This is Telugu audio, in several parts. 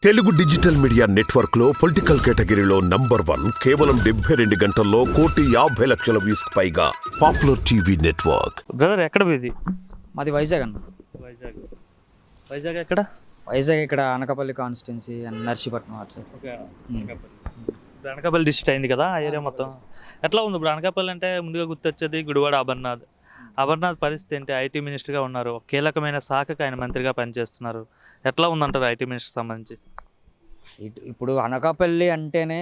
తెలుగు డిజిటల్ మీడియా నెట్వర్క్ లో పొలిటికల్ కేటగిరీలో నంబర్ 1 కేవలం 72 గంటల్లో 1,50,00,000 వ్యూస్ పైగా పాపులర్ టీవీ నెట్వర్క్. బ్రదర్ ఎక్కడ మీది? మాది వైజాగ్ అన్న. వైజాగ్. వైజాగ్ ఎక్కడ? వైజాగ్ ఇక్కడ అనకాపల్లి కాన్స్టిట్యున్సీ అండ్ నర్సీపట్నం అటు సైడ్. ఓకే. ఇప్పుడు అనకాపల్లి డిస్ట్రిక్ట్ అయింది కదా ఆ ఏరియా మొత్తం. ఎట్లా ఉంది ఇప్పుడు అనకాపల్లి అంటే ముందుగా గుర్తొచ్చేది గుడివాడ అమర్నాథ్. అమర్నాథ్ పరిస్థితి ఏంటి? ఐటీ మినిస్టర్గా ఉన్నారు, కీలకమైన శాఖకు ఆయన మంత్రిగా పనిచేస్తున్నారు. ఎట్లా ఉందంటారు ఐటీ మినిస్టర్ సంబంధించి? ఇప్పుడు అనకాపల్లి అంటేనే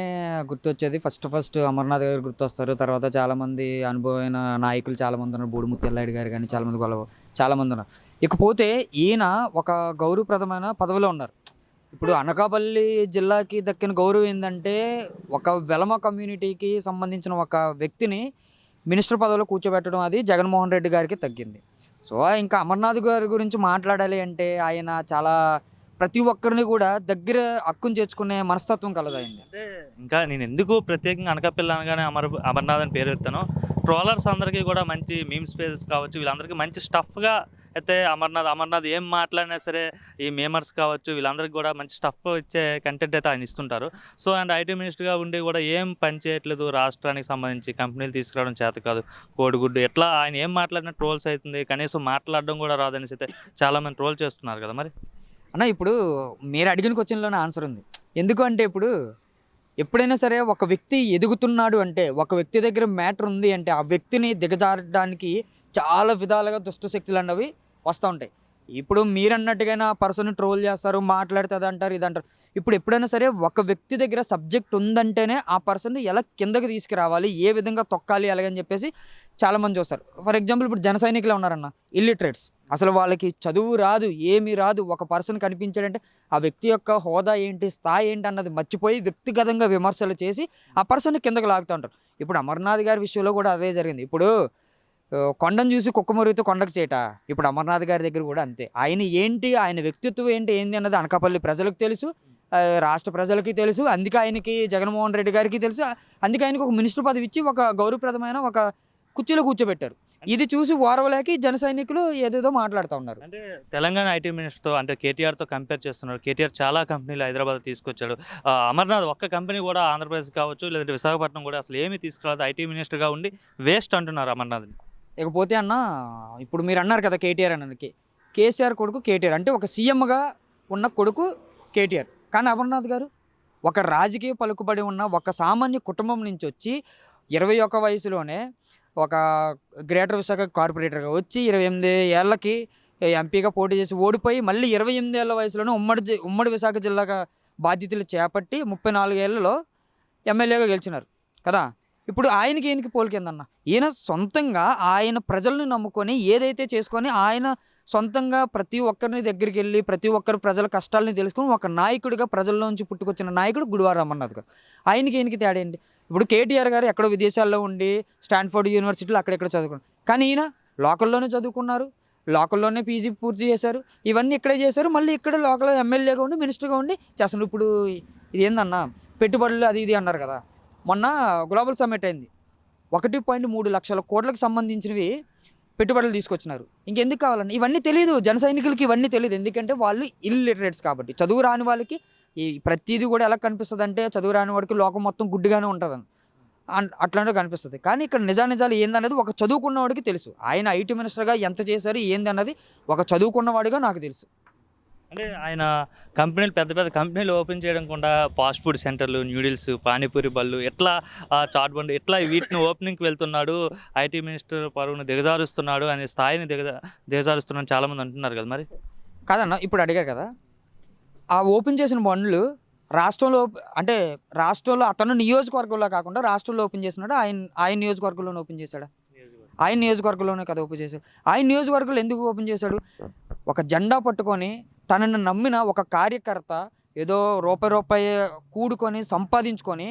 గుర్తొచ్చేది ఫస్ట్ అమర్నాథ్ గారు గుర్తొస్తారు. తర్వాత చాలామంది అనుభవమైన నాయకులు చాలామంది ఉన్నారు. బూడిముత్తి ఎల్లారెడ్డి గారు కానీ చాలామంది ఉన్నారు. ఇకపోతే ఈయన ఒక గౌరవప్రదమైన పదవిలో ఉన్నారు. ఇప్పుడు అనకాపల్లి జిల్లాకి దక్కిన గౌరవం ఏంటంటే ఒక వెలమ కమ్యూనిటీకి సంబంధించిన ఒక వ్యక్తిని మినిస్టర్ పదవిలో కూర్చోబెట్టడం అది జగన్మోహన్ రెడ్డి గారికి తగ్గింది. సో ఇంకా అమర్నాథ్ గారి గురించి మాట్లాడాలి అంటే ఆయన చాలా ప్రతి ఒక్కరిని కూడా దగ్గర హక్కును చేర్చుకునే మనస్తత్వం కలదైంది. అంటే ఇంకా నేను ఎందుకు ప్రత్యేకంగా అనకాపల్లి అనగానే అమర్నాథ్ అని పేరు ఎత్తాను, ట్రోలర్స్ అందరికీ కూడా మంచి మీమ్ స్పేసెస్ కావచ్చు, వీళ్ళందరికీ మంచి స్టఫ్గా అయితే అమర్నాథ్ ఏం మాట్లాడినా సరే ఈ మేమర్స్ కావచ్చు వీళ్ళందరికీ కూడా మంచి స్టఫ్ ఇచ్చే కంటెంట్ అయితే ఆయన ఇస్తుంటారు. సో అండ్ ఐటీ మినిస్టర్గా ఉండి కూడా ఏం పని చేయట్లేదు, రాష్ట్రానికి సంబంధించి కంపెనీలు తీసుకురావడం చేత కాదు, కోడిగుడ్డు ఎట్లా ఆయన ఏం మాట్లాడినా ట్రోల్స్ అవుతుంది, కనీసం మాట్లాడడం కూడా రాదనేసి అయితే చాలామంది ట్రోల్ చేస్తున్నారు కదా. మరి అన్న ఇప్పుడు మీరు అడిగిన క్వశ్చన్లోనే ఆన్సర్ ఉంది. ఎందుకు అంటే ఇప్పుడు ఎప్పుడైనా సరే ఒక వ్యక్తి ఎదుగుతున్నాడు అంటే ఒక వ్యక్తి దగ్గర మ్యాటర్ ఉంది అంటే ఆ వ్యక్తిని దిగజారడానికి చాలా విధాలుగా దుష్ట శక్తులు అన్నవి వస్తూ ఉంటాయి. ఇప్పుడు మీరు అన్నట్టుగా పర్సన్ ట్రోల్ చేస్తారు, మాట్లాడుతుంది అంటారు, ఇది అంటారు. ఇప్పుడు ఎప్పుడైనా సరే ఒక వ్యక్తి దగ్గర సబ్జెక్ట్ ఉందంటేనే ఆ పర్సన్ని ఎలా కిందకి తీసుకురావాలి, ఏ విధంగా తొక్కాలి అలాగని చెప్పేసి చాలామంది చూస్తారు. ఫర్ ఎగ్జాంపుల్ ఇప్పుడు జన సైనికులు ఉన్నారన్న, ఇల్లిటరేట్స్, అసలు వాళ్ళకి చదువు రాదు, ఏమీ రాదు. ఒక పర్సన్ కనిపించాడంటే ఆ వ్యక్తి యొక్క హోదా ఏంటి, స్థాయి ఏంటి అన్నది మర్చిపోయి వ్యక్తిగతంగా విమర్శలు చేసి ఆ పర్సన్ని కిందకి లాగుతూ ఉంటారు. ఇప్పుడు అమర్నాథ్ గారి విషయంలో కూడా అదే జరిగింది. ఇప్పుడు కొండను చూసి కుక్క మురిగితే కొండకు చేట. ఇప్పుడు అమర్నాథ్ గారి దగ్గర కూడా అంతే. ఆయన ఏంటి, ఆయన వ్యక్తిత్వం ఏంటి అన్నది అనకాపల్లి ప్రజలకు తెలుసు, రాష్ట్ర ప్రజలకి తెలుసు. అందుకే ఆయనకి జగన్మోహన్ రెడ్డి గారికి తెలుసు. అందుకే ఆయనకి ఒక మినిస్టర్ పదవి ఇచ్చి ఒక గౌరవప్రదమైన ఒక కుర్చీలో కూర్చోబెట్టారు. ఇది చూసి ఓర్వలేక జన సైనికులు ఏదేదో మాట్లాడుతూ ఉన్నారు. అంటే తెలంగాణ ఐటీ మినిస్టర్తో అంటే కేటీఆర్తో కంపేర్ చేస్తున్నారు. కేటీఆర్ చాలా కంపెనీలు హైదరాబాద్ తీసుకొచ్చాడు. అమర్నాథ్ ఒక్క కంపెనీ కూడా ఆంధ్రప్రదేశ్ కావచ్చు లేదంటే విశాఖపట్నం కూడా అసలు ఏమీ తీసుకురాదు, ఐటీ మినిస్టర్గా ఉండి వేస్ట్ అంటున్నారు అమర్నాథ్ని. ఇకపోతే అన్న ఇప్పుడు మీరు అన్నారు కదా కేటీఆర్ అన్నకి, కేసీఆర్ కొడుకు కేటీఆర్ అంటే ఒక సీఎంగా ఉన్న కొడుకు కేటీఆర్. కానీ అమర్నాథ్ గారు ఒక రాజకీయ పలుకుబడి ఉన్న ఒక సామాన్య కుటుంబం నుంచి వచ్చి 21 వయసులోనే ఒక గ్రేటర్ విశాఖ కార్పొరేటర్గా వచ్చి 28 ఏళ్ళకి ఎంపీగా పోటీ చేసి ఓడిపోయి మళ్ళీ 28 ఏళ్ళ వయసులోనే ఉమ్మడి విశాఖ జిల్లాగా బాధ్యతలు చేపట్టి 34 ఏళ్లలో ఎమ్మెల్యేగా గెలిచినారు కదా. ఇప్పుడు ఈయనకి పోలికేందన్న, ఈయన సొంతంగా ఆయన ప్రజల్ని నమ్ముకొని ఏదైతే చేసుకొని ఆయన సొంతంగా ప్రతి ఒక్కరిని దగ్గరికి వెళ్ళి ప్రతి ఒక్కరు ప్రజల కష్టాలని తెలుసుకొని ఒక నాయకుడిగా ప్రజల్లోంచి పుట్టుకొచ్చిన నాయకుడు గుడివాడ అమర్నాథ్ గారు. ఈయనకి తేడా ఏంటి? ఇప్పుడు కేటీఆర్ గారు ఎక్కడో విదేశాల్లో ఉండి స్టాన్ఫోర్డ్ యూనివర్సిటీలో అక్కడెక్కడ చదువుకున్నారు. కానీ ఈయన లోకల్లోనే చదువుకున్నారు, లోకల్లోనే పీజీ పూర్తి చేశారు, ఇవన్నీ ఇక్కడే చేశారు. మళ్ళీ ఇక్కడ లోకల్ ఎమ్మెల్యేగా ఉండి మినిస్టర్గా ఉండి చేస్తున్నారు. ఇప్పుడు ఇది ఏందన్నా పెట్టుబడులు అది ఇది అన్నారు కదా. మొన్న గ్లోబల్ సమ్మిట్ అయింది, 1.3 లక్షల కోట్లకు సంబంధించినవి పెట్టుబడులు తీసుకొచ్చినారు. ఇంకెందుకు కావాలని ఇవన్నీ తెలియదు జన సైనికులకి, ఇవన్నీ తెలియదు. ఎందుకంటే వాళ్ళు ఇల్లిటరేట్స్ కాబట్టి. చదువు రాని వాళ్ళకి ఈ ప్రతిదీ కూడా ఎలా కనిపిస్తుంది అంటే చదువు రాని వాడికి లోకం మొత్తం గుడ్డిగానే ఉంటుందని అట్లాంటివి కనిపిస్తుంది. కానీ ఇక్కడ నిజాలు ఏందనేది ఒక చదువుకున్నవాడికి తెలుసు. ఆయన ఐటీ మినిస్టర్గా ఎంత చేశారు ఏంది అన్నది ఒక చదువుకున్నవాడిగా నాకు తెలుసు. అంటే ఆయన కంపెనీలు పెద్ద పెద్ద కంపెనీలు ఓపెన్ చేయడం కూడా ఫాస్ట్ ఫుడ్ సెంటర్లు, న్యూడిల్స్, పానీపూరి బళ్ళు, ఎట్లా చాట్ బండ్ ఎట్లా వీటిని ఓపెనింగ్కి వెళ్తున్నాడు, ఐటీ మినిస్టర్ పరువును దిగజారుస్తున్నాడు అనే స్థాయిని దిగజారుస్తున్నాడు చాలామంది అంటున్నారు కదా. మరి కాదన్న ఇప్పుడు అడిగారు కదా, ఆ ఓపెన్ చేసిన బండ్లు రాష్ట్రంలో అతను నియోజకవర్గంలో కాకుండా రాష్ట్రంలో ఓపెన్ చేసినాడు. ఆయన నియోజకవర్గంలోనే ఓపెన్ చేశాడు. ఆయన నియోజకవర్గంలోనే కదా ఓపెన్ చేశాడు. ఆయన నియోజకవర్గంలో ఎందుకు ఓపెన్ చేశాడు? ఒక జెండా పట్టుకొని తనను నమ్మిన ఒక కార్యకర్త ఏదో రూపాయి కూడుకొని సంపాదించుకొని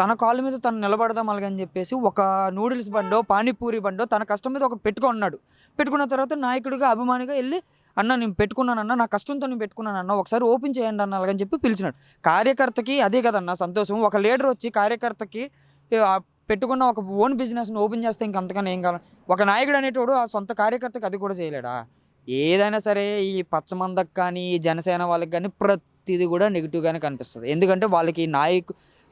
తన కాళ్ళ మీద తను నిలబడదాం అలాగని చెప్పేసి ఒక నూడిల్స్ బండో పానీపూరి బండో తన కష్టం మీద ఒకటి పెట్టుకున్నాడు. పెట్టుకున్న తర్వాత నాయకుడిగా అభిమానిగా వెళ్ళి అన్న నేను పెట్టుకున్నానన్న, నా కష్టంతో నేను పెట్టుకున్నానన్న, ఒకసారి ఓపెన్ చేయండి అన్న అలాగని చెప్పి పిలిచినాడు. కార్యకర్తకి అదే కదన్న సంతోషం. ఒక లీడర్ వచ్చి కార్యకర్తకి పెట్టుకున్న ఒక ఓన్ బిజినెస్ని ఓపెన్ చేస్తే ఇంకంతకన్నా ఏం కావాలి? ఒక నాయకుడు అనేటోడు ఆ సొంత కార్యకర్తకి అది కూడా చేయలేడా? ఏదైనా సరే ఈ పచ్చమందకు కానీ ఈ జనసేన వాళ్ళకి కానీ ప్రతిదీ కూడా నెగిటివ్గానే కనిపిస్తుంది. ఎందుకంటే వాళ్ళకి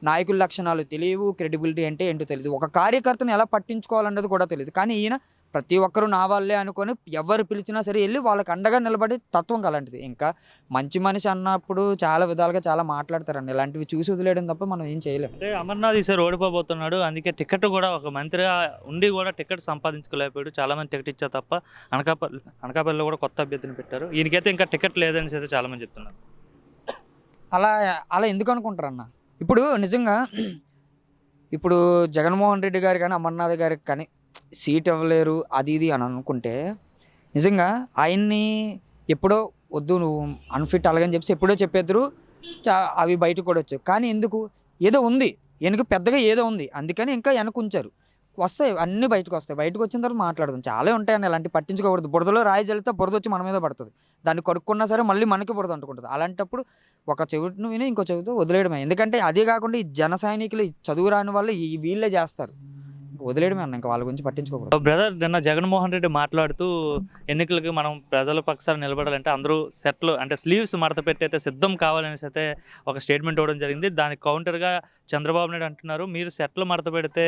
నాయకుల లక్షణాలు తెలియవు, క్రెడిబిలిటీ అంటే ఏంటో తెలియదు, ఒక కార్యకర్తను ఎలా పట్టించుకోవాలన్నది కూడా తెలియదు. కానీ ఈయన ప్రతి ఒక్కరు నా వాళ్ళే అనుకొని ఎవరు పిలిచినా సరే వెళ్ళి వాళ్ళకి అండగా నిలబడే తత్వం అలాంటిది. ఇంకా మంచి మనిషి అన్నప్పుడు చాలా విధాలుగా చాలా మాట్లాడతారండి. ఇలాంటివి చూసి వదిలేయడం తప్ప మనం ఏం చేయలేము. అంటే అమర్నాథ్ ఈసారి ఓడిపోబోతున్నాడు, అందుకే టికెట్ కూడా ఒక మంత్రిగా ఉండి కూడా టికెట్ సంపాదించుకోలేకపోయాడు. చాలామంది టికెట్ ఇచ్చా తప్ప అనకాపల్లిలో కూడా కొత్త అభ్యర్థిని పెట్టారు. ఈయనకైతే ఇంకా టికెట్ లేదని అయితే చాలామంది చెప్తున్నారు. అలా అలా ఎందుకు అనుకుంటారన్న? ఇప్పుడు నిజంగా ఇప్పుడు జగన్మోహన్ రెడ్డి గారు కానీ అమర్నాథ్ గారికి కానీ సీట్ ఇవ్వలేరు అది ఇది అని అనుకుంటే, నిజంగా ఆయన్ని ఎప్పుడో వద్దు నువ్వు అన్ఫిట్ అలాగని చెప్పేసి ఎప్పుడో చెప్పేద్దరు, అవి బయటకు కూడా వచ్చాయి. కానీ ఎందుకు? ఏదో ఉంది వెనక, పెద్దగా ఏదో ఉంది, అందుకని ఇంకా వెనక ఉంచారు. వస్తాయి అన్నీ బయటకు వస్తాయి. బయటకు వచ్చిన తర్వాత మాట్లాడదాం. చాలా ఉంటాయని అలాంటివి పట్టించుకోకూడదు. బురదలో రాయి జల్లితే బురద వచ్చి మన మీద పడుతుంది. దాన్ని కడుక్కున్నా సరే మళ్ళీ మనకి బురద అంటుకుంటుంది. అలాంటప్పుడు ఒక చెవిటిని విని ఇంకో చెవితో వదిలేయడమే. ఎందుకంటే అదే కాకుండా ఈ జన సైనికులు చదువు రాని వాళ్ళు వీళ్ళే చేస్తారు. వదిలేయడమే అన్న, ఇంకా వాళ్ళ గురించి పట్టించుకోకూడదు. బ్రదర్, నిన్న జగన్మోహన్ రెడ్డి మాట్లాడుతూ ఎన్నికలకి మనం ప్రజల పక్షాన నిలబడాలంటే అందరూ సెట్లు అంటే స్లీవ్స్ మడత పెట్టి అయితే సిద్ధం కావాలనేసి అయితే ఒక స్టేట్మెంట్ ఇవ్వడం జరిగింది. దానికి కౌంటర్గా చంద్రబాబు నాయుడు అంటున్నారు, మీరు సెట్లు మడత పెడితే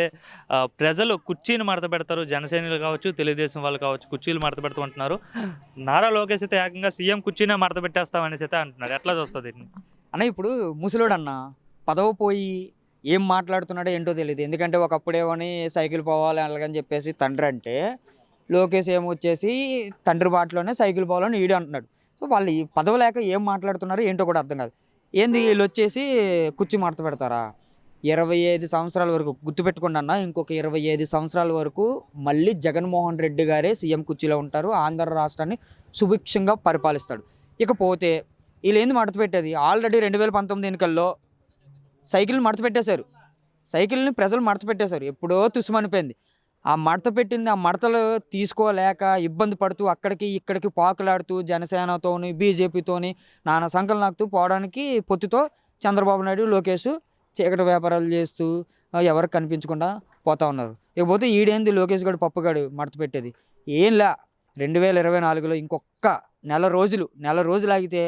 ప్రజలు కుర్చీని మడత పెడతారు, జనసేనలు కావచ్చు తెలుగుదేశం వాళ్ళు కావచ్చు కుర్చీలు మడత పెడతాం అంటున్నారు. నారా లోకేష్ అయితే ఏకంగా సీఎం కుర్చీనే మడత పెట్టేస్తామనేసి అయితే అంటున్నారు. ఎట్లా చూస్తుంది దీన్ని అన్న? ఇప్పుడు ముసలోడు అన్న పదవి పోయి ఏం మాట్లాడుతున్నాడో ఏంటో తెలియదు. ఎందుకంటే ఒకప్పుడేమని సైకిల్ పోవాలి అలాగని చెప్పేసి తండ్రి అంటే, లోకేష్ ఏమొచ్చేసి తండ్రి బాటలోనే సైకిల్ పోవాలని ఈడు అంటున్నాడు. సో వాళ్ళు ఈ పదవి లేక ఏం మాట్లాడుతున్నారో ఏంటో కూడా అర్థం కాదు. ఏంది వీళ్ళు వచ్చేసి కుర్చీ మడత పెడతారా? 25 సంవత్సరాల వరకు గుర్తుపెట్టుకోండి అన్న, ఇంకొక 25 సంవత్సరాల వరకు మళ్ళీ జగన్మోహన్ రెడ్డి గారే సీఎం కుర్చీలో ఉంటారు. ఆంధ్ర రాష్ట్రాన్ని సుభిక్షంగా పరిపాలిస్తాడు. ఇకపోతే వీళ్ళు ఏంది మడత పెట్టేది? ఆల్రెడీ 2019 ఎన్నికల్లో సైకిల్ని మడత పెట్టేశారు. సైకిల్ని ప్రజలు మడత పెట్టేశారు. ఎప్పుడో తుసుమనిపోయింది. ఆ మడత పెట్టింది, ఆ మడతలు తీసుకోలేక ఇబ్బంది పడుతూ అక్కడికి ఇక్కడికి పాకులాడుతూ జనసేనతోని బీజేపీతోని నానా సంకలు నాకుతూ పోవడానికి పొత్తుతో చంద్రబాబు నాయుడు లోకేష్ చీకటి వ్యాపారాలు చేస్తూ ఎవరికి కనిపించకుండా పోతా ఉన్నారు. ఇకపోతే ఈడేంది లోకేష్ గడు పప్పుగాడు మడత పెట్టేది ఏంలా. 2024లో ఇంకొక నెల రోజులు ఆగితే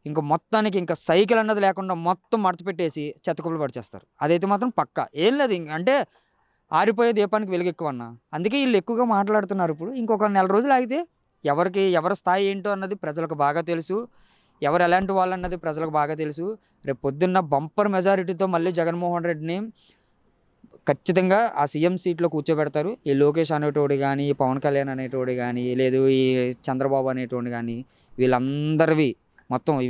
ఇంకా మొత్తానికి ఇంకా సైకిల్ అన్నది లేకుండా మొత్తం మడత పెట్టేసి చెత్తకుప్పలు పడిచేస్తారు. అదైతే మాత్రం పక్కా. ఏం లేదు అంటే ఆరిపోయే దీపానికి వెలుగు ఎక్కువ అన్న. అందుకే వీళ్ళు ఎక్కువగా మాట్లాడుతున్నారు. ఇప్పుడు ఇంకొక నెల రోజులు ఆగితే ఎవరి స్థాయి ఏంటో అన్నది ప్రజలకు బాగా తెలుసు, ఎవరు ఎలాంటి వాళ్ళు అన్నది ప్రజలకు బాగా తెలుసు. రేపు పొద్దున్న బంపర్ మెజారిటీతో మళ్ళీ జగన్మోహన్ రెడ్డిని ఖచ్చితంగా ఆ సీఎం సీట్లో కూర్చోబెడతారు. ఈ లోకేష్ అనేటోడు కానీ, పవన్ కళ్యాణ్ అనేటోడు కానీ, లేదు ఈ చంద్రబాబు అనేటోడు కానీ,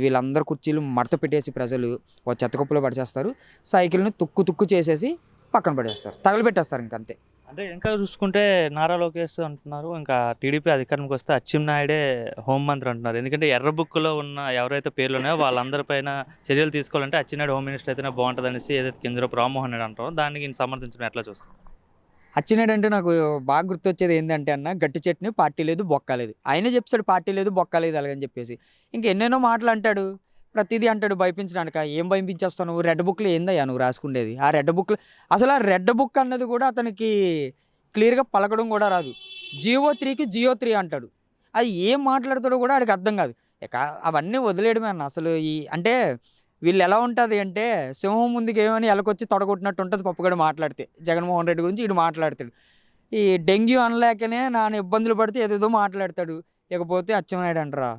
వీళ్ళందరి కుర్చీలు మడత పెట్టేసి ప్రజలు ఒక చెత్తకుప్పలో పడిచేస్తారు. సైకిల్ని తుక్కు చేసేసి పక్కన పడేస్తారు, తగలబెట్టేస్తారు. ఇంకంతే. అంటే ఇంకా చూసుకుంటే నారా లోకేష్ అంటున్నారు, ఇంకా టీడీపీ అధికారంకి వస్తే అచ్చెన్నాయుడే హోంమంత్రి అంటున్నారు. ఎందుకంటే ఎర్ర బుక్లో ఉన్న ఎవరైతే పేర్లు ఉన్నాయో వాళ్ళందరిపైన చర్యలు తీసుకోవాలంటే అచ్చెన్నాయుడు హోమ్ మినిస్టర్ అయితేనే బాగుంటుంది అనేసి ఏదైతే కింజరాపు రామ్మోహన్ రెడ్డి అంటారో దానికి సమర్థించడం ఎట్లా చూస్తారు? అచ్చెన్నాయుడు అంటే నాకు బాగా గుర్తొచ్చేది ఏంటంటే అన్న, గట్టి చట్నీ పార్టీ లేదు బొక్క లేదు. ఆయనే చెప్తాడు పార్టీ లేదు బొక్క లేదు అలాగని చెప్పేసి. ఇంకెన్నెన్నో మాటలు అంటాడు, ప్రతిదీ అంటాడు భయపించడానిక. ఏం భయపించేస్తావు నువ్వు? రెడ్ బుక్లో ఏందయ్యా నువ్వు రాసుకుండేది? ఆ రెడ్ బుక్లో అసలు ఆ రెడ్ బుక్ అన్నది కూడా అతనికి క్లియర్గా పలకడం కూడా రాదు. GO3కి GO3 అంటాడు. అది ఏం మాట్లాడతాడో కూడా ఆడికి అర్థం కాదు. ఇక అవన్నీ వదిలేయడమే అన్న. అసలు అంటే వీళ్ళు ఎలా ఉంటుంది అంటే, సింహం ముందుకు ఏమని ఎలకొచ్చి తొడగొట్టినట్టు ఉంటుంది పప్పుగడ మాట్లాడితే. జగన్మోహన్ రెడ్డి గురించి వీడు మాట్లాడతాడు. ఈ డెంగ్యూ అనలేకనే నాన్న ఇబ్బందులు పడితే ఏదేదో మాట్లాడతాడు. ఇకపోతే అచ్చెన్నాయుడు అంటారా,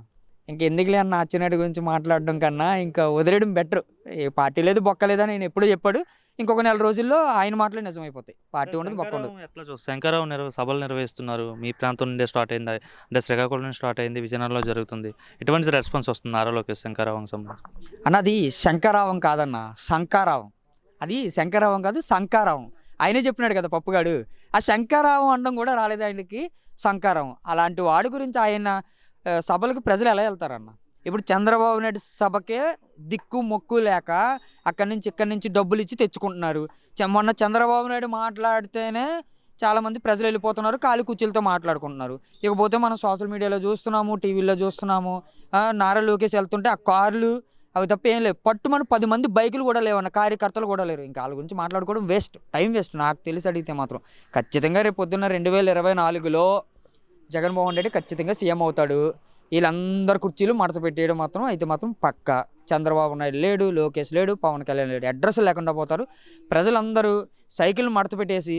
ఇంకెందుకులే అన్న అచ్చెన్నాయుడు గురించి మాట్లాడడం కన్నా ఇంకా వదిలేయడం బెటర్. ఏ పార్టీ లేదు బొక్క లేదని నేను ఎప్పుడూ చెప్పాడు. ఇంకొక నెల రోజుల్లో ఆయన మాటలే నిజమైపోతాయి. పార్టీ ఉండదు బొక్క ఉండదు. ఎట్లా చూస్తారు? శంకరరావు సభలు నిర్వహిస్తున్నారు. మీ ప్రాంతం నుండే స్టార్ట్ అయింది, అంటే శ్రీకాకుళం నుంచి స్టార్ట్ అయింది, విజయనగరంలో జరుగుతుంది. ఎటువంటి రెస్పాన్స్ వస్తుంది నారా లోకేష్ శంకరరావం సంబంధించి? అన్నది శంకరావం కాదన్న, శంకారావం. అది శంకరావం కాదు, శంకారావం. ఆయనే చెప్పినాడు కదా పప్పుగాడు. ఆ శంకరావం అనడం కూడా రాలేదు ఆయనకి, శంకారావం. అలాంటి వాడి గురించి ఆయన సభలకు ప్రజలు ఎలా వెళ్తారన్న? ఇప్పుడు చంద్రబాబు నాయుడు సభకే దిక్కు మొక్కు లేక ఇక్కడి నుంచి డబ్బులు ఇచ్చి తెచ్చుకుంటున్నారు. మొన్న చంద్రబాబు నాయుడు మాట్లాడితేనే చాలామంది ప్రజలు వెళ్ళిపోతున్నారు, ఖాళీ కుర్చీలతో మాట్లాడుకుంటున్నారు. ఇకపోతే మనం సోషల్ మీడియాలో చూస్తున్నాము, టీవీలో చూస్తున్నాము, నారా లోకేష్ వెళ్తుంటే ఆ కార్లు అవి తప్ప ఏం లేవు. పట్టుమని 10 మంది బైకులు కూడా లేవన్న, కార్యకర్తలు కూడా లేరు. ఇంకా వాళ్ళ గురించి మాట్లాడుకోవడం వేస్ట్, టైం వేస్ట్. నాకు తెలిసి అడిగితే మాత్రం ఖచ్చితంగా రేపు పొద్దున్న 2024లో జగన్మోహన్ రెడ్డి ఖచ్చితంగా సీఎం అవుతాడు. వీళ్ళందరు కుర్చీలు మడత పెట్టేయడం మాత్రం అయితే మాత్రం పక్క. చంద్రబాబు నాయుడు లేడు, లోకేష్ లేడు, పవన్ కళ్యాణ్ లేడు, అడ్రస్ లేకుండా పోతారు. ప్రజలందరూ సైకిల్ మడత పెట్టేసి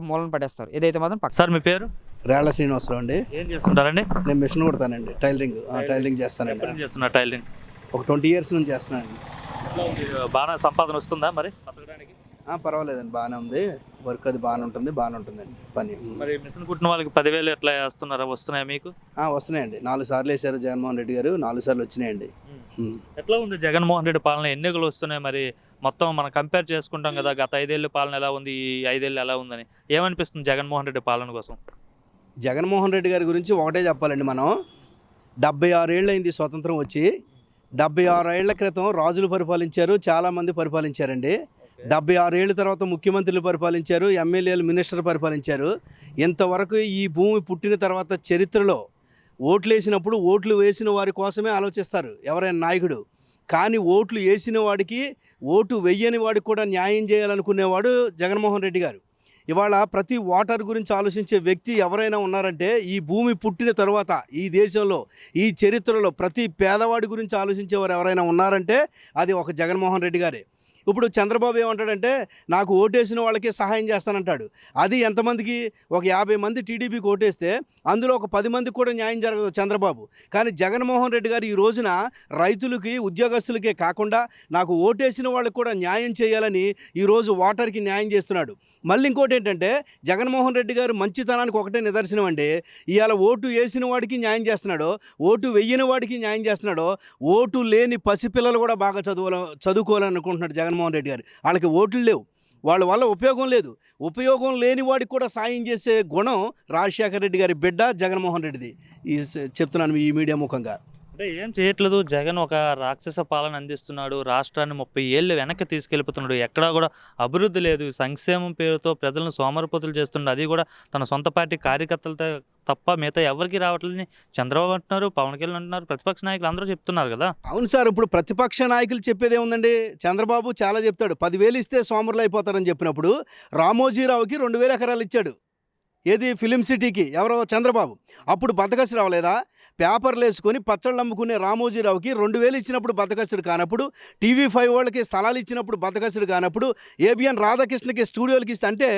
మూలన పడేస్తారు. ఇదైతే మాత్రం పక్క. సార్ మీ పేరు? రేళ్ల శ్రీనివాసరావు అండి. ఏం చేస్తుంటారండి? నేను మిషన్ కుడతానండి, టైలరింగ్ చేస్తానండి. ఎప్పటి నుంచి చేస్తున్నారు టైలరింగ్? ఒక 20 years నుంచి చేస్తున్నానండి. బాగా సంపాదన వస్తుందా మరి బతకడానికి? పర్వాలేదండి, బాగానే ఉంది వర్క్, అది బాగానే ఉంటుందండి పని. మరి మిషన్ కుట్టిన వాళ్ళకి 10,000 ఎట్లా వేస్తున్నారా? వస్తున్నాయా మీకు? వస్తున్నాయండి. 4 సార్లు వేశారు జగన్మోహన్ రెడ్డి గారు, 4 సార్లు వచ్చినాయండి. ఎట్లా ఉంది జగన్మోహన్ రెడ్డి పాలన? ఎన్నికలు వస్తున్నాయి మరి, మొత్తం మనం కంపేర్ చేసుకుంటాం కదా, గత 5 ఏళ్ళ పాలన ఎలా ఉంది, ఈ 5 ఏళ్ళు ఎలా ఉందని. ఏమనిపిస్తుంది జగన్మోహన్ రెడ్డి పాలన కోసం? జగన్మోహన్ రెడ్డి గారి గురించి ఒకటే చెప్పాలండి. మనం 76 ఏళ్ళు అయింది స్వతంత్రం వచ్చి. 76 ఏళ్ల క్రితం రాజులు పరిపాలించారు, చాలామంది పరిపాలించారండి. 76 ఏళ్ళ తర్వాత ముఖ్యమంత్రులు పరిపాలించారు, ఎమ్మెల్యేలు, మినిస్టర్ పరిపాలించారు. ఇంతవరకు ఈ భూమి పుట్టిన తర్వాత చరిత్రలో ఓట్లు వేసినప్పుడు ఓట్లు వేసిన వారి కోసమే ఆలోచిస్తారు ఎవరైనా నాయకుడు. కానీ ఓట్లు వేసిన వాడికి, ఓటు వెయ్యని వాడికి కూడా న్యాయం చేయాలనుకునేవాడు జగన్మోహన్ రెడ్డి గారు. ఇవాళ ప్రతి ఓటర్ గురించి ఆలోచించే వ్యక్తి ఎవరైనా ఉన్నారంటే, ఈ భూమి పుట్టిన తర్వాత ఈ దేశంలో, ఈ చరిత్రలో ప్రతి పేదవాడి గురించి ఆలోచించేవారు ఎవరైనా ఉన్నారంటే అది ఒక జగన్మోహన్ రెడ్డి గారే. ఇప్పుడు చంద్రబాబు ఏమంటాడంటే, నాకు ఓటేసిన వాళ్ళకే సహాయం చేస్తానంటాడు. అది ఎంతమందికి? ఒక 50 మంది టీడీపీకి ఓటేస్తే అందులో ఒక 10 మందికి కూడా న్యాయం జరగదు చంద్రబాబు. కానీ జగన్మోహన్ రెడ్డి గారు ఈ రోజున రైతులకి, ఉద్యోగస్తులకే కాకుండా నాకు ఓటేసిన వాళ్ళకి కూడా న్యాయం చేయాలని ఈరోజు ఓటర్కి న్యాయం చేస్తున్నాడు. మళ్ళీ ఇంకోటి ఏంటంటే, జగన్మోహన్ రెడ్డి గారు మంచితనానికి ఒకటే నిదర్శనం అండి. ఇవాళ ఓటు వేసిన వాడికి న్యాయం చేస్తున్నాడో, ఓటు వెయ్యని వాడికి న్యాయం చేస్తున్నాడో. ఓటు లేని పసిపిల్లలు కూడా బాగా చదువుకోవాలనుకుంటున్నాడు జగన్మోహన్ రెడ్డి గారు. వాళ్ళకి ఓట్లు లేవు, వాళ్ళ వల్ల ఉపయోగం లేదు. ఉపయోగం లేని వాడికి కూడా సాయం చేసే గుణం రాజశేఖర రెడ్డి గారి బిడ్డ జగన్మోహన్ రెడ్డిది. చెప్తున్నాను ఈ మీడియా ముఖంగా. అంటే ఏం చేయట్లేదు జగన్, ఒక రాక్షస పాలన అందిస్తున్నాడు, రాష్ట్రాన్ని 30 ఏళ్ళు వెనక్కి తీసుకెళ్ళిపోతున్నాడు. ఎక్కడా కూడా అభివృద్ధి లేదు. సంక్షేమం పేరుతో ప్రజలను సోమరిపోతులు చేస్తున్నాడు. అది కూడా తన సొంత పార్టీ కార్యకర్తలతో తప్ప మిగతా ఎవరికి రావట్లేదని చంద్రబాబు అంటున్నారు, పవన్ కళ్యాణ్ అంటున్నారు, ప్రతిపక్ష నాయకులు అందరూ చెప్తున్నారు కదా. అవును సార్, ఇప్పుడు ప్రతిపక్ష నాయకులు చెప్పేది ఏముందండి? చంద్రబాబు చాలా చెప్తాడు, 10,000 ఇస్తే సోమరులు అయిపోతారని చెప్పినప్పుడు రామోజీరావుకి 2,000 ఎకరాలు ఇచ్చాడు. ఏది? ఫిలిం సిటీకి. ఎవరో? చంద్రబాబు. అప్పుడు బద్దకసి రావలేదా? పేపర్లు వేసుకొని పచ్చళ్ళు అమ్ముకునే రామోజీరావుకి 2,000 ఇచ్చినప్పుడు బద్దకసుడు కానప్పుడు, TV5 వాళ్ళకి స్థలాలు ఇచ్చినప్పుడు బద్దకసుడు కానప్పుడు, ABN రాధాకృష్ణకి స్టూడియోలకి ఇస్తే, అంటే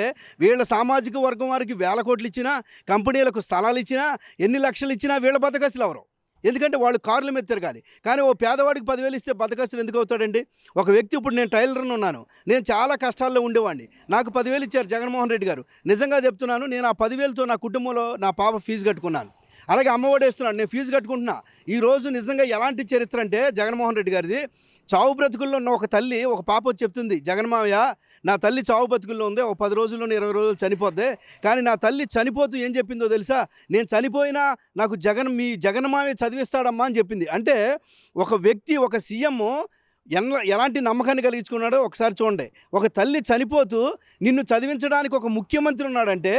వీళ్ళ సామాజిక వర్గం వారికి 1,000 కోట్లు ఇచ్చినా, కంపెనీలకు స్థలాలు ఇచ్చినా, ఎన్ని లక్షలు ఇచ్చినా వీళ్ళ బద్దకసులు ఎవరు? ఎందుకంటే వాళ్ళు కార్ల మీద తిరగాలి. కానీ ఓ పేదవాడికి 10,000 ఇస్తే బద్దకస్తులు ఎందుకు అవుతాడండి? ఒక వ్యక్తి, ఇప్పుడు నేను టైలర్ని ఉన్నాను, నేను చాలా కష్టాల్లో ఉండేవాడిని, నాకు 10,000 ఇచ్చారు జగన్మోహన్ రెడ్డి గారు. నిజంగా చెప్తున్నాను, నేను ఆ 10,000తో నా కుటుంబంలో నా పాప ఫీజు కట్టుకున్నాను. అలాగే అమ్మఒడి వేస్తున్నాను, నేను ఫీజు కట్టుకుంటున్నా. ఈరోజు నిజంగా ఎలాంటి చరిత్ర అంటే జగన్మోహన్ రెడ్డి గారిది. చావు బ్రతుకుల్లో ఉన్న ఒక తల్లి, ఒక పాప వచ్చి చెప్తుంది, జగన్మావయ్య నా తల్లి చావు బ్రతుకుల్లో ఉంది, ఒక 10 రోజుల్లోనే 20 రోజులు చనిపోద్ది. కానీ నా తల్లి చనిపోతూ ఏం చెప్పిందో తెలుసా? నేను చనిపోయినా నాకు మీ జగన్మావయ్య చదివిస్తాడమ్మా అని చెప్పింది. అంటే ఒక వ్యక్తి, ఒక సీఎం ఎలాంటి నమ్మకాన్ని కలిగించుకున్నాడో ఒకసారి చూడండి. ఒక తల్లి చనిపోతూ నిన్ను చదివించడానికి ఒక ముఖ్యమంత్రి ఉన్నాడంటే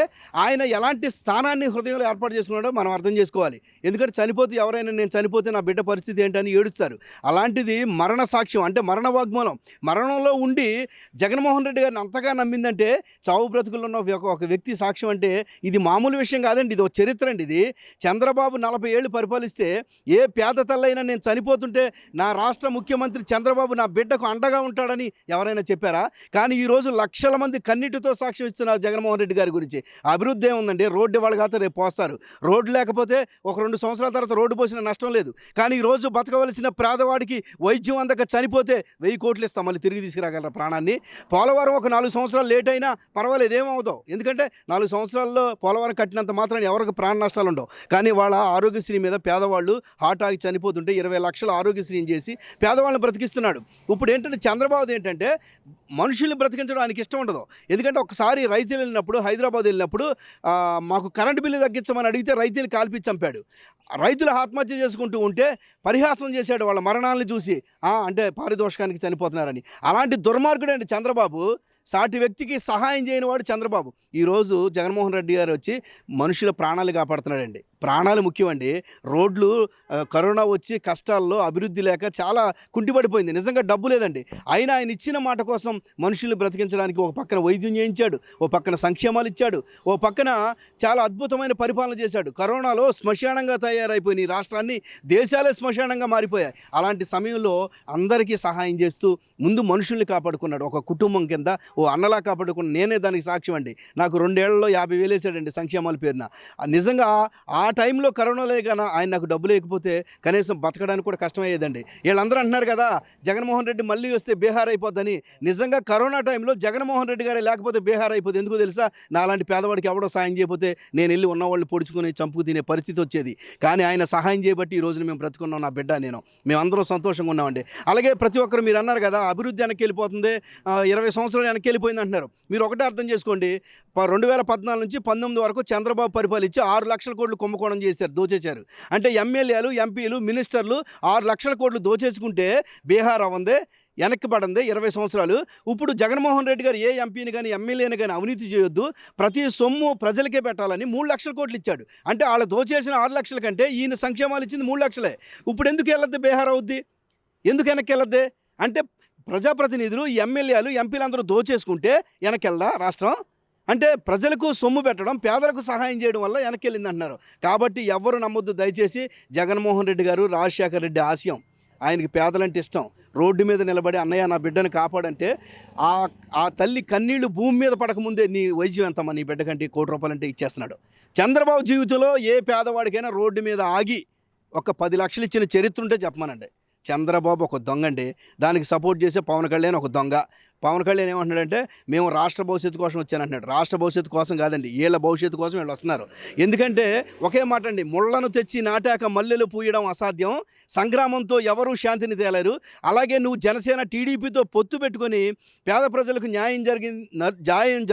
ఆయన ఎలాంటి స్థానాన్ని హృదయంలో ఏర్పాటు చేసుకున్నాడో మనం అర్థం చేసుకోవాలి. ఎందుకంటే చనిపోతూ ఎవరైనా నేను చనిపోతే నా బిడ్డ పరిస్థితి ఏంటని ఏడుస్తారు. అలాంటిది మరణ సాక్ష్యం, అంటే మరణ వాగ్మూలం. మరణంలో ఉండి జగన్మోహన్ రెడ్డి గారిని అంతగా నమ్మిందంటే, చావు బ్రతుకుల్లో ఉన్న ఒక వ్యక్తి సాక్ష్యం అంటే ఇది మామూలు విషయం కాదండి, ఇది ఒక చరిత్ర అండి. ఇది చంద్రబాబు 40 ఏళ్ళు పరిపాలిస్తే ఏ పేద తల్లైనా నేను చనిపోతుంటే నా రాష్ట్ర ముఖ్యమంత్రి చంద్రబాబు నా బిడ్డకు అండగా ఉంటాడని ఎవరైనా చెప్పారా? కానీ ఈరోజు లక్షల మంది కన్నీటితో సాక్ష్యం ఇస్తున్నారు జగన్మోహన్ రెడ్డి గారి గురించి. అభివృద్ధి ఏముందండి? రోడ్డు వాళ్ళు కాదు, రేపు పోస్తారు. రోడ్డు లేకపోతే ఒక 2 సంవత్సరాల తర్వాత రోడ్డు పోసిన నష్టం లేదు. కానీ ఈరోజు బతకవలసిన పేదవాడికి వైద్యం అందక చనిపోతే 1000 కోట్లు ఇస్తాం, మళ్ళీ తిరిగి తీసుకురాగలరా ప్రాణాన్ని? పోలవరం ఒక 4 సంవత్సరాలు లేట్ అయినా పర్వాలేదు, ఏమవుతావు? ఎందుకంటే 4 సంవత్సరాల్లో పోలవరం కట్టినంత మాత్రం ఎవరికి ప్రాణ నష్టాలు ఉండవు. కానీ వాళ్ళ ఆరోగ్యశ్రీ మీద పేదవాళ్ళు హార్ట్ ఆగి చనిపోతుంటే 20 లక్షలు ఆరోగ్యశ్రీని చేసి పేదవాళ్ళని బ్రతికిస్తున్నారు. ఇప్పుడు ఏంటంటే చంద్రబాబు ఏంటంటే మనుషుల్ని బ్రతికించడం ఆయనకి ఇష్టం ఉండదు. ఎందుకంటే ఒకసారి రైతులు వెళ్ళినప్పుడు, హైదరాబాద్ వెళ్ళినప్పుడు మాకు కరెంటు బిల్లు తగ్గించమని అడిగితే రైతులు కాల్పించి చంపాడు. రైతులు ఆత్మహత్య చేసుకుంటూ ఉంటే పరిహాసం చేశాడు వాళ్ళ మరణాలను చూసి, అంటే పారితోషికానికి చనిపోతున్నారని. అలాంటి దుర్మార్గుడు అండి చంద్రబాబు. సాటి వ్యక్తికి సహాయం చేయని వాడు చంద్రబాబు. ఈరోజు జగన్మోహన్ రెడ్డి గారు వచ్చి మనుషుల ప్రాణాలు కాపాడుతున్నాడండి. ప్రాణాలు ముఖ్యమండి. రోడ్లు కరోనా వచ్చి కష్టాల్లో అభివృద్ధి లేక చాలా కుంటిపడిపోయింది. నిజంగా డబ్బు లేదండి. అయినా ఆయన ఇచ్చిన మాట కోసం మనుషుల్ని బ్రతికించడానికి ఒక పక్కన వైద్యం చేయించాడు, ఓ పక్కన సంక్షేమాలు ఇచ్చాడు, ఓ పక్కన చాలా అద్భుతమైన పరిపాలన చేశాడు. కరోనాలో శ్మశానంగా తయారైపోయిన ఈ రాష్ట్రాన్ని దేశాలే శ్మశానంగా మారిపోయాయి. అలాంటి సమయంలో అందరికీ సహాయం చేస్తూ ముందు మనుషుల్ని కాపాడుకున్నాడు. ఒక కుటుంబం కింద ఓ అన్నలా కాపాడుకున్న నేనే దానికి సాక్ష్యం అండి. నాకు 2 ఏళ్లలో 50,000 వేసాడండి సంక్షేమాల పేరున. నిజంగా ఆ టైంలో కరోనాలో కానీ ఆయన నాకు డబ్బు లేకపోతే కనీసం బతకడానికి కూడా కష్టమయ్యేదండి. వీళ్ళందరూ అంటున్నారు కదా జగన్మోహన్ రెడ్డి మళ్ళీ వస్తే బీహార్ అయిపోద్దని. నిజంగా కరోనా టైంలో జగన్మోహన్ రెడ్డి గారే లేకపోతే బీహార్ అయిపోతుంది. ఎందుకో తెలుసా? నాలాంటి పేదవాడికి ఎవడో సాయం చేయకపోతే నేను వెళ్ళి ఉన్నవాళ్ళని పొడుచుకొని చంపుకు తినే పరిస్థితి వచ్చేది. కానీ ఆయన సహాయం చేయబట్టి ఈ రోజున మేము బ్రతుకున్నాం, నా బిడ్డ నేను. మేమందరం సంతోషంగా ఉన్నామండి. అలాగే ప్రతి ఒక్కరు మీరు అన్నారు కదా అభివృద్ధి వెనక్కి వెళ్ళిపోతుంది, 20 సంవత్సరాలు వెనక్కి వెళ్ళిపోయింది అంటున్నారు. మీరు ఒకటే అర్థం చేసుకోండి, 2014 నుంచి 19 వరకు చంద్రబాబు పరిపాలించి 6 లక్షల కోట్లు కుంభకోణం చేశారు, దోచేశారు. అంటే ఎమ్మెల్యేలు, ఎంపీలు, మినిస్టర్లు 6 లక్షల కోట్లు దోచేసుకుంటే బీహార్ అవ్వందే, వెనక్కి పడింది 20 సంవత్సరాలు. ఇప్పుడు జగన్మోహన్ రెడ్డి గారు ఏ ఎంపీని కానీ ఎమ్మెల్యేని కానీ అవినీతి చేయొద్దు, ప్రతి సొమ్ము ప్రజలకే పెట్టాలని 3 లక్షల కోట్లు ఇచ్చాడు. అంటే వాళ్ళు దోచేసిన 6 లక్షల కంటే ఈయన సంక్షేమాలు ఇచ్చింది 3 లక్షలే. ఇప్పుడు ఎందుకు వెళ్ళద్ది బీహార్ అవుద్ది? ఎందుకు వెనక్కి వెళ్ళద్ది? అంటే ప్రజాప్రతినిధులు, ఎమ్మెల్యేలు, ఎంపీలు అందరూ దోచేసుకుంటే వెనకెళ్దా రాష్ట్రం? అంటే ప్రజలకు సొమ్ము పెట్టడం, పేదలకు సహాయం చేయడం వల్ల వెనక్కి వెళ్ళింది అంటున్నారు. కాబట్టి ఎవరు నమ్మొద్దు దయచేసి. జగన్మోహన్ రెడ్డి గారు రాజశేఖర రెడ్డి ఆశయం, ఆయనకి పేదలంటే ఇష్టం. రోడ్డు మీద నిలబడి అన్నయ్య నా బిడ్డను కాపాడంటే ఆ తల్లి కన్నీళ్లు భూమి మీద పడకముందే నీ వైద్యం ఎంతమ్మా నీ బిడ్డకంటే 1 కోటి రూపాయలంటే ఇచ్చేస్తున్నాడు. చంద్రబాబు జీవితంలో ఏ పేదవాడికైనా రోడ్డు మీద ఆగి ఒక 10 లక్షలు ఇచ్చిన చరిత్ర ఉంటే చెప్పమానండి. చంద్రబాబు ఒక దొంగ అండి. దానికి సపోర్ట్ చేసే పవన్ కళ్యాణ్ ఒక దొంగ. పవన్ కళ్యాణ్ ఏమంటున్నాడంటే మేము రాష్ట్ర భవిష్యత్తు కోసం వచ్చానంటున్నాడు. రాష్ట్ర భవిష్యత్తు కోసం కాదండి, వీళ్ళ భవిష్యత్తు కోసం వీళ్ళు వస్తున్నారు. ఎందుకంటే ఒకే మాట అండి, ముళ్ళను తెచ్చి నాటాక మల్లెలు పూయడం అసాధ్యం, సంగ్రామంతో ఎవరూ శాంతిని తేలేరు. అలాగే నువ్వు జనసేన టీడీపీతో పొత్తు పెట్టుకొని పేద ప్రజలకు న్యాయం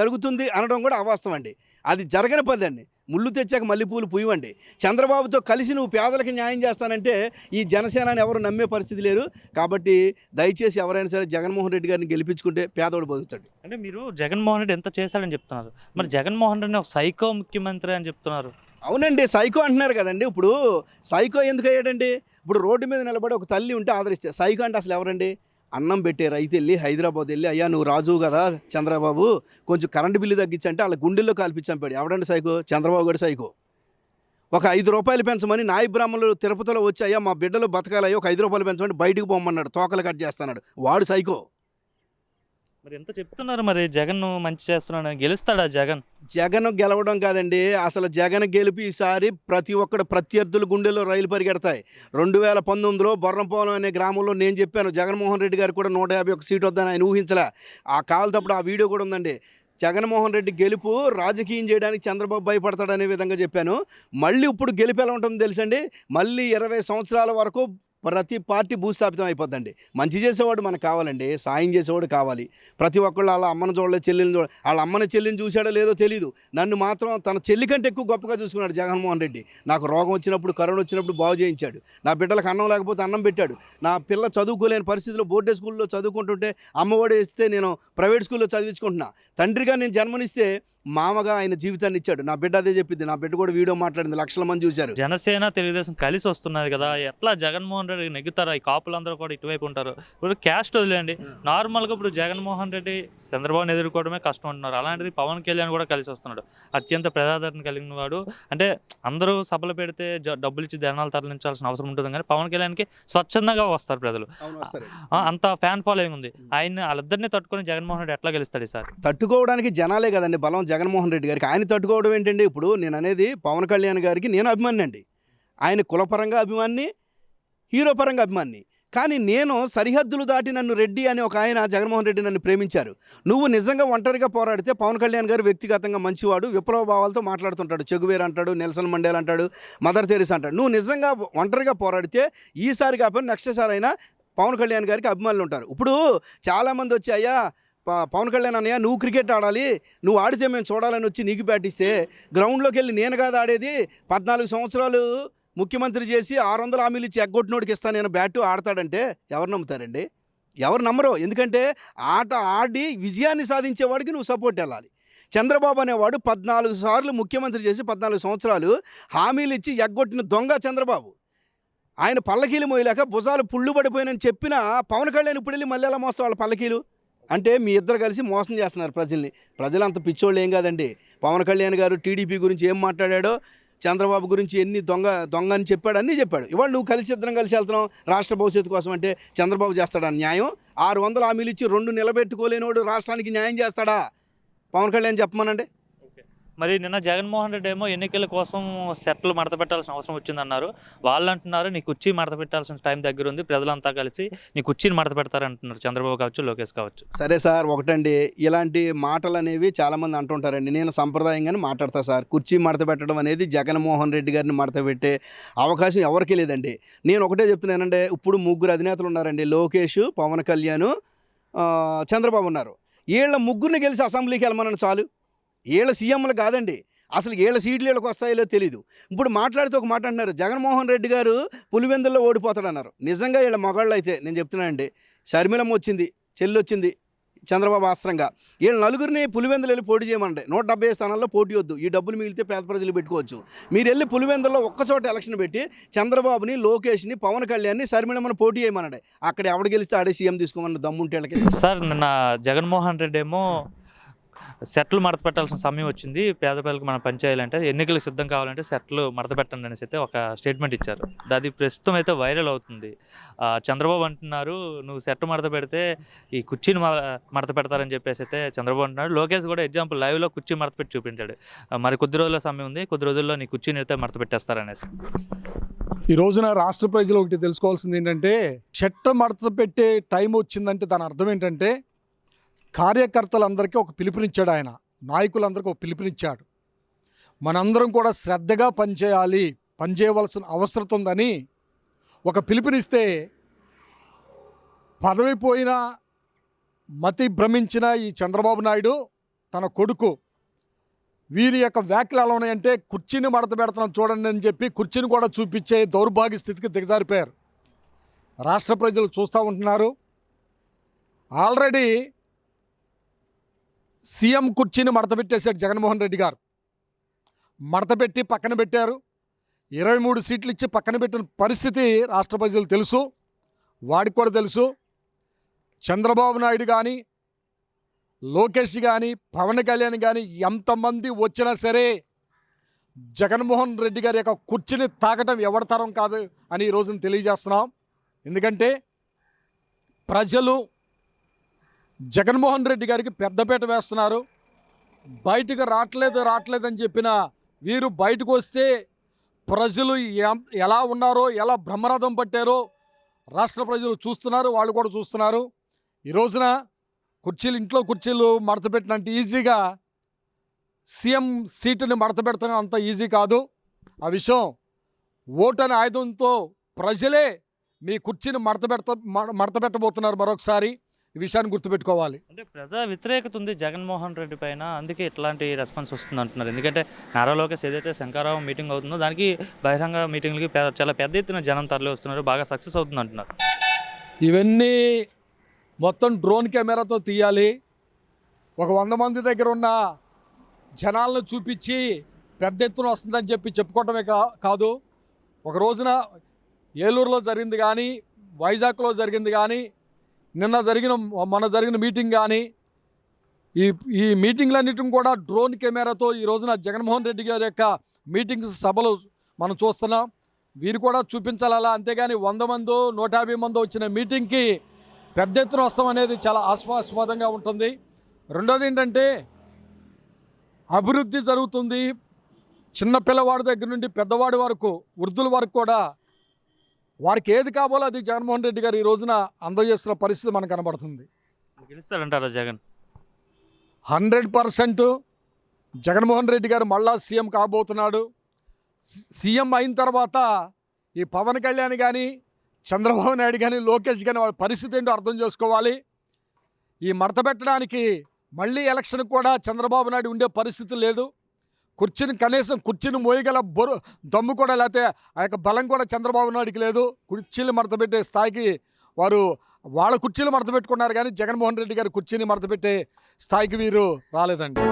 జరుగుతుంది అనడం కూడా అవాస్తవం అండి. అది జరగని పని అండి. ముళ్ళు తెచ్చాక మల్లెపూలు పూయవండి. చంద్రబాబుతో కలిసి నువ్వు పేదలకు న్యాయం చేస్తానంటే ఈ జనసేనని ఎవరు నమ్మే పరిస్థితి లేరు. కాబట్టి దయచేసి ఎవరైనా సరే జగన్మోహన్ రెడ్డి గారిని గెలిపించుకుంటే పేదవాడు బతుకుతాడు. అంటే మీరు జగన్మోహన్ రెడ్డి ఎంత చేశాడని చెప్తున్నారు, మరి జగన్మోహన్ రెడ్డి ఒక సైకో ముఖ్యమంత్రి అని చెప్తున్నారు. అవునండి, సైకో అంటున్నారు కదండి. ఇప్పుడు సైకో ఎందుకు అయ్యాడండి? ఇప్పుడు రోడ్డు మీద నిలబడి ఒక తల్లి ఉంటే ఆదరిస్తే సైకో అంటే అసలు ఎవరండి? అన్నం పెట్టే రైతు వెళ్ళి హైదరాబాద్ వెళ్ళి అయ్యా నువ్వు రాజు కదా చంద్రబాబు కొంచెం కరెంటు బిల్లు తగ్గించంటే వాళ్ళ గుండెల్లో కాల్పించంపాడు. ఎవడండి సైకో? చంద్రబాబు గారు సైకో. ఒక 5 రూపాయలు పెంచమని నాయి బ్రాహ్మణులు తిరుపతిలో వచ్చి అయ్యా మా బిడ్డలు బతకాలయ్యా ఒక 5 రూపాయలు పెంచమని బయటకు పోమన్నాడు, తోకలు కట్ చేస్తున్నాడు. వాడు సైకో. మరి ఎంత చెప్తున్నారు, మరి జగన్ మంచి చేస్తున్నాడు, గెలుస్తాడా జగన్? జగన్ గెలవడం కాదండి, అసలు జగన్ గెలిపి ఈసారి ప్రతి ఒక్కడు ప్రత్యర్థుల గుండెల్లో రైలు పరిగెడతాయి. 2019లో బొర్రంపోలం అనే గ్రామంలో నేను చెప్పాను జగన్మోహన్ రెడ్డి గారు కూడా 151 సీటు వద్దని ఆయన ఊహించలే. ఆ కాలతప్పుడు ఆ వీడియో కూడా ఉందండి. జగన్మోహన్ రెడ్డి గెలుపు రాజకీయం చేయడానికి చంద్రబాబు భయపడతాడనే విధంగా చెప్పాను. మళ్ళీ ఇప్పుడు గెలుపు ఎలా ఉంటుందో తెలుసండి, మళ్ళీ 20 సంవత్సరాల వరకు ప్రతి పార్టీ భూస్థాపితం అయిపోద్దండి. మంచి చేసేవాడు మనకు కావాలండి, సాయం చేసేవాడు కావాలి. ప్రతి ఒక్కళ్ళు వాళ్ళ అమ్మని చూడలేదు, చెల్లిని చూడ, వాళ్ళ అమ్మని చెల్లిని చూశాడో లేదో తెలియదు, నన్ను మాత్రం తన చెల్లి కంటే ఎక్కువ గొప్పగా చూసుకున్నాడు జగన్మోహన్ రెడ్డి. నాకు రోగం వచ్చినప్పుడు, కరోనా వచ్చినప్పుడు బాగు చేయించాడు. నా బిడ్డలకు అన్నం లేకపోతే అన్నం పెట్టాడు. నా పిల్ల చదువుకోలేని పరిస్థితిలో బోర్డే స్కూల్లో చదువుకుంటుంటే అమ్మఒడి ఇస్తే నేను ప్రైవేట్ స్కూల్లో చదివించుకుంటున్నా. తండ్రిగా నేను జన్మనిస్తే మామగా ఆయన జీవితాన్ని ఇచ్చాడు. నా బిడ్డ అదే చెప్పింది. నా బిడ్డ కూడా వీడియో మాట్లాడింది, లక్షల మంది చూశారు. జనసేన తెలుగుదేశం కలిసి వస్తున్నది కదా, ఎట్లా జగన్మోహన్ రెడ్డి నెగ్గుతారా? ఈ కాపులందరూ కూడా ఇటువైపు ఉంటారు. ఇప్పుడు క్యాస్ట్ వదిలేండి, నార్మల్గా ఇప్పుడు జగన్మోహన్ రెడ్డి చంద్రబాబుని ఎదుర్కోవడమే కష్టం అంటున్నారు. అలాంటిది పవన్ కళ్యాణ్ కూడా కలిసి వస్తున్నాడు, అత్యంత ప్రజాదరణ కలిగిన వాడు. అంటే అందరూ సభలు పెడితే డబ్బులు ఇచ్చి జనాలు తరలించాల్సిన అవసరం ఉంటుంది, కానీ పవన్ కళ్యాణ్కి స్వచ్ఛందంగా వస్తారు ప్రజలు. అంత ఫ్యాన్ ఫాలోయింగ్ ఉంది. వాళ్ళిద్దరిని తట్టుకొని జగన్మోహన్ రెడ్డి ఎట్లా గెలుస్తాడు ఈసారి? తట్టుకోవడానికి జనాలే కదండి బలం జగన్మోహన్ రెడ్డి గారికి. ఆయన తట్టుకోవడం ఏంటండి? ఇప్పుడు నేను అనేది పవన్ కళ్యాణ్ గారికి నేను అభిమాని అండి. ఆయన కులపరంగా అభిమాని, హీరో పరంగా అభిమాని. కానీ నేను సరిహద్దులు దాటి నన్ను రెడ్డి అని ఒక ఆయన జగన్మోహన్ రెడ్డి నన్ను ప్రేమించారు. నువ్వు నిజంగా ఒంటరిగా పోరాడితే పవన్ కళ్యాణ్ గారు వ్యక్తిగతంగా మంచివాడు, విప్లవ భావాలతో మాట్లాడుతుంటాడు. చెగువేర్ అంటాడు, నెల్సన్ మండేలా అంటాడు, మదర్ తెరీసా అంటాడు. నువ్వు నిజంగా ఒంటరిగా పోరాడితే ఈసారి కాకపోతే నెక్స్ట్ సారి అయినా పవన్ కళ్యాణ్ గారికి అభిమానులు ఉంటారు. ఇప్పుడు చాలామంది వచ్చి అయ్యా పవన్ కళ్యాణ్ అన్నయ్య నువ్వు క్రికెట్ ఆడాలి, నువ్వు ఆడితే మేము చూడాలని వచ్చి నీకు బ్యాటిస్తే గ్రౌండ్లోకి వెళ్ళి నేను కాదు ఆడేది, 14 సంవత్సరాలు ముఖ్యమంత్రి చేసి 600 హామీలు ఇచ్చి ఎగ్గొట్టినోడికి ఇస్తాను నేను బ్యాటు ఆడతాడంటే ఎవరు నమ్ముతారండి? ఎవరు నమ్మరు. ఎందుకంటే ఆట ఆడి విజయాన్ని సాధించేవాడికి నువ్వు సపోర్ట్ వెళ్ళాలి. చంద్రబాబు అనేవాడు 14 సార్లు ముఖ్యమంత్రి చేసి 14 సంవత్సరాలు హామీలు ఇచ్చి ఎగ్గొట్టిన దొంగ చంద్రబాబు. ఆయన పల్లకీలు మోయలేక భుజాలు పుళ్ళు పడిపోయినని చెప్పిన పవన్ కళ్యాణ్ ఇప్పుడు వెళ్ళి మళ్ళీ ఎలా మోస్తారు వాళ్ళ పల్లకీలు? అంటే మీ ఇద్దరు కలిసి మోసం చేస్తున్నారు ప్రజల్ని. ప్రజలు అంత పిచ్చోళ్ళు ఏం కాదండి. పవన్ కళ్యాణ్ గారు టీడీపీ గురించి ఏం మాట్లాడాడో, చంద్రబాబు గురించి ఎన్ని దొంగ అని చెప్పాడు, అన్నీ చెప్పాడు. ఇవాళ నువ్వు ఇద్దరం కలిసి వెళ్తున్నాం రాష్ట్ర భవిష్యత్తు కోసం అంటే చంద్రబాబు చేస్తాడా న్యాయం? 600 హామీలు ఇచ్చి 2 నిలబెట్టుకోలేనోడు రాష్ట్రానికి న్యాయం చేస్తాడా? పవన్ కళ్యాణ్ చెప్పమనండి. మరి నిన్న జగన్మోహన్ రెడ్డి ఏమో ఎన్నికల కోసం సెట్లు మడత పెట్టాల్సిన అవసరం వచ్చిందన్నారు. వాళ్ళు అంటున్నారు నీ కుర్చీ మడత పెట్టాల్సిన టైం దగ్గర ఉంది, ప్రజలంతా కలిసి నీ కుర్చీని మడత పెడతారంటున్నారు. చంద్రబాబు కావచ్చు, లోకేష్ కావచ్చు. సరే సార్, ఒకటండి, ఇలాంటి మాటలు అనేవి చాలామంది అంటుంటారండి. నేను సంప్రదాయంగానే మాట్లాడతా సార్. కుర్చీ మడత పెట్టడం అనేది జగన్మోహన్ రెడ్డి గారిని మడత పెట్టే అవకాశం ఎవరికీ లేదండి. నేను ఒకటే చెప్తున్నానంటే, ఇప్పుడు 3 అధినేతలు ఉన్నారండి. లోకేష్, పవన్ కళ్యాణ్, చంద్రబాబు ఉన్నారు. వీళ్ళ ముగ్గురిని గెలిచి అసెంబ్లీకి వెళ్ళమని చాలు. వీళ్ళ సీఎంలు కాదండి, అసలు వీళ్ళ సీట్లు వీళ్ళకి వస్తాయో తెలీదు. ఇప్పుడు మాట్లాడితే ఒక మాట అంటున్నారు, జగన్మోహన్ రెడ్డి గారు పులివెందుల్లో ఓడిపోతాడన్నారు. నిజంగా వీళ్ళ మగాళ్ళు అయితే నేను చెప్తున్నానండి, షర్మిలమ్మ వచ్చింది, చెల్లి వచ్చింది చంద్రబాబు ఆస్త్రంగా. వీళ్ళ నలుగురిని పులివెందులు వెళ్ళి పోటీ చేయమండి. 170 స్థానాల్లో పోటీ వద్దు, ఈ డబ్బులు మిగిలితే పేద ప్రజలు పెట్టుకోవచ్చు. మీరు వెళ్ళి పులివెందుల్లో ఒక్కచోట ఎలక్షన్ పెట్టి చంద్రబాబుని, లోకేష్ని, పవన్ కళ్యాణ్ని, షర్మిలమ్మని పోటీ చేయమనండి. అక్కడ ఎవడు గెలిస్తే ఆడే సీఎం తీసుకోమని దమ్ముంటే వీళ్ళకి. సార్, నిన్న జగన్మోహన్ రెడ్డి ఏమో సెట్లు మడత పెట్టాల్సిన సమయం వచ్చింది, పేద ప్రజలకు మనం పనిచేయాలంటే, ఎన్నికలకు సిద్ధం కావాలంటే సెట్లు మడత పెట్టండి అనేసి అయితే ఒక స్టేట్మెంట్ ఇచ్చారు. అది ప్రస్తుతం అయితే వైరల్ అవుతుంది. చంద్రబాబు అంటున్నారు నువ్వు సెట్ మడత పెడితే ఈ కుర్చీని మడత పెడతారని చెప్పేసి అయితే చంద్రబాబు అంటున్నాడు. లోకేష్ కూడా ఎగ్జాంపుల్ లైవ్లో కుర్చీ మడత పెట్టి చూపించాడు. మరి కొద్ది రోజుల సమయం ఉంది, కొద్ది రోజుల్లో నీ కుర్చీని అయితే మడత పెట్టేస్తారనేసి. ఈ రోజున రాష్ట్ర ప్రజలు ఒకటి తెలుసుకోవాల్సింది ఏంటంటే, షర్ట్ మడత పెట్టే టైం వచ్చిందంటే దాని అర్థం ఏంటంటే, కార్యకర్తలందరికీ ఒక పిలుపునిచ్చాడు ఆయన, నాయకులందరికీ ఒక పిలుపునిచ్చాడు. మనందరం కూడా శ్రద్ధగా పనిచేయాలి, పనిచేయవలసిన అవసరం ఉందని ఒక పిలుపునిస్తే, పదవి పోయినా మతి భ్రమించిన ఈ చంద్రబాబు నాయుడు తన కొడుకు వీరి యొక్క వ్యాఖ్యలు ఎలా ఉన్నాయంటే, కుర్చీని మడత పెడతాం చూడండి అని చెప్పి కుర్చీని కూడా చూపించే దౌర్భాగ్య స్థితికి దిగజారిపోయారు. రాష్ట్ర ప్రజలు చూస్తూ ఉంటున్నారు. ఆల్రెడీ సీఎం కుర్చీని మడత పెట్టేశాడు జగన్మోహన్ రెడ్డి గారు. మడత పెట్టి పక్కన పెట్టారు. 23 సీట్లు ఇచ్చి పక్కన పెట్టిన పరిస్థితి రాష్ట్ర ప్రజలు తెలుసు, వాడికి కూడా తెలుసు. చంద్రబాబు నాయుడు కానీ, లోకేష్ కానీ, పవన్ కళ్యాణ్ కానీ ఎంతమంది వచ్చినా సరే జగన్మోహన్ రెడ్డి గారి యొక్క కుర్చీని తాకటం ఎవరి తరం కాదు అని ఈ రోజున తెలియజేస్తున్నాం. ఎందుకంటే ప్రజలు జగన్మోహన్ రెడ్డి గారికి పెద్దపీట వేస్తున్నారు. బయటకు రావట్లేదని చెప్పిన వీరు బయటకు వస్తే ప్రజలు ఎలా ఉన్నారో, ఎలా బ్రహ్మరథం పట్టారో రాష్ట్ర ప్రజలు చూస్తున్నారు, వాళ్ళు కూడా చూస్తున్నారు. ఈ రోజున ఇంట్లో కుర్చీలు మడత పెట్టినంత ఈజీగా సీఎం సీటుని మడత పెడతాం అంత ఈజీ కాదు. ఆ విషయం ఓటు అనే ఆయుధంతో ప్రజలే మీ కుర్చీని మడత పెట్టబోతున్నారు. మరొకసారి ఈ విషయాన్ని గుర్తుపెట్టుకోవాలి. అంటే ప్రజా వ్యతిరేకత ఉంది జగన్మోహన్ రెడ్డి పైన, అందుకే ఇట్లాంటి రెస్పాన్స్ వస్తుంది అంటున్నారు. ఎందుకంటే నారా లోకేష్ ఏదైతే శంకరారావు మీటింగ్ అవుతుందో దానికి బహిరంగ మీటింగ్లకి చాలా పెద్ద ఎత్తున జనం తరలి వస్తున్నారు, బాగా సక్సెస్ అవుతుంది అంటున్నారు. ఇవన్నీ మొత్తం డ్రోన్ కెమెరాతో తీయాలి. ఒక 100 మంది దగ్గర ఉన్న జనాలను చూపించి పెద్ద ఎత్తున వస్తుందని చెప్పుకోవటమే కాదు. ఒక రోజున ఏలూరులో జరిగింది కానీ, వైజాగ్లో జరిగింది కానీ, మొన్న జరిగిన మీటింగ్ కానీ, ఈ మీటింగ్లన్నిటిని కూడా డ్రోన్ కెమెరాతో ఈ రోజున జగన్మోహన్ రెడ్డి గారి యొక్క మీటింగ్స్ సభలు మనం చూస్తున్నాం. వీరు కూడా చూపించాలి అలా. అంతేగాని 100 మందో 150 మందో వచ్చిన మీటింగ్కి పెద్ద ఎత్తున వస్తాం అనేది చాలా ఆస్వాదంగా ఉంటుంది. రెండోది ఏంటంటే, అభివృద్ధి జరుగుతుంది. చిన్న పిల్లవాడి దగ్గర నుండి పెద్దవాడి వరకు, వృద్ధుల వరకు కూడా వారికి ఏది కావాలో అది జగన్మోహన్ రెడ్డి గారు ఈ రోజున అందజేస్తున్న పరిస్థితి మనకు కనబడుతుంది. గెలుస్తారంటారా జగన్? 100% జగన్మోహన్ రెడ్డి గారు మళ్ళా సీఎం కాబోతున్నాడు. సీఎం అయిన తర్వాత ఈ పవన్ కళ్యాణ్ కానీ, చంద్రబాబు నాయుడు కానీ, లోకేష్ కానీ వాళ్ళ పరిస్థితి ఏంటో అర్థం చేసుకోవాలి. ఈ మడత పెట్టడానికి మళ్ళీ ఎలక్షన్ కూడా చంద్రబాబు నాయుడు ఉండే పరిస్థితి లేదు. కనీసం కుర్చీని మోయగల దమ్ము కూడా, లేకపోతే ఆ యొక్క బలం కూడా చంద్రబాబు నాయుడికి లేదు. కుర్చీలు మడత పెట్టే స్థాయికి వాళ్ళ కుర్చీలు మడత పెట్టుకున్నారు కానీ జగన్మోహన్ రెడ్డి గారి కుర్చీని మడత పెట్టే స్థాయికి వీరు రాలేదండి.